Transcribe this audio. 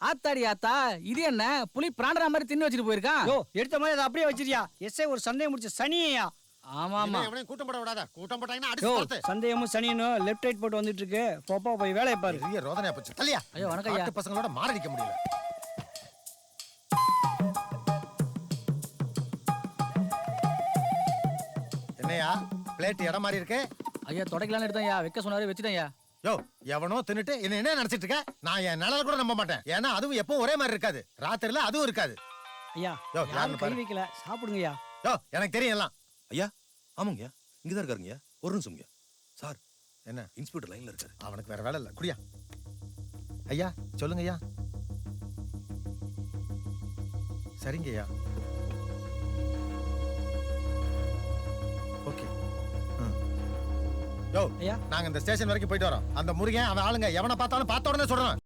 ஆத்தாடி ஆத்தா, இது என்ன புலி பிராண்டற மாதிரி தின்னு வச்சிட்டு போயிருக்கான்? யோ எடுத்த மாதிரி அதை அப்படியே வச்சிருக்கியா? எஸ்ஐ ஒரு சந்தேகம் முடிச்ச சனியா? ஆமா ஆமா. எவனையும் கூட்டம் போட விடாத. கூட்டம் போட்டாங்கன்னா யோ அடிச்சு போடுது. சந்தேகமும் சனியனும் லெஃப்ட் ரைட் போட்டு வந்துட்டு இருக்கு. போப்பா போய் வேலையை பாரு. பெரிய ரோதனையா போச்சு. தள்ளியா. ஐயோ வணக்கம் ஐயா. காட்டு பசங்களோட மாரடிக்க முடியல. என்னையா பிளேட் இடம் மாதிரி இருக்கு? ஐயா தொடக்கலான்னு எடுத்தேன்யா, வைக்க சொன்னாரு வச்சுட்டேன்யா. யோ எவனோ தின்னுட்டு என்ன நினைச்சிட்டு இருக்க? நான் என் நிழல கூட நம்ப மாட்டேன். ஏன்னா அதுவும் எப்பவும் ஒரே மாதிரி இருக்காது. ராத்திரில அதுவும் இருக்காது. ஐயா யோ, யாரும் யாருன்னு கை பாரு. வைக்கல, சாப்பிடுங்கய்யா. யோ எனக்கு தெரியும் எல்லாம். ஐயா ஆமாங்கய்யா, இங்கதான் இருக்காருங்கய்யா. ஒரு நிமிஷம்யா. சார், என்ன இன்ஸ்பெக்டர் லைன்ல இருக்காரு. அவனுக்கு வேற வேலை இல்ல. குடியா. ஐயா சொல்லுங்க ஐயா. சரிங்க ஐயா. ஓகே. யோ ஐயா நாங்க இந்த ஸ்டேஷன் வரைக்கும் போயிட்டு வரோம். அந்த முருகன் அவன் ஆளுங்க எவனை பார்த்தாலும் பார்த்த உடனே சொல்றான்.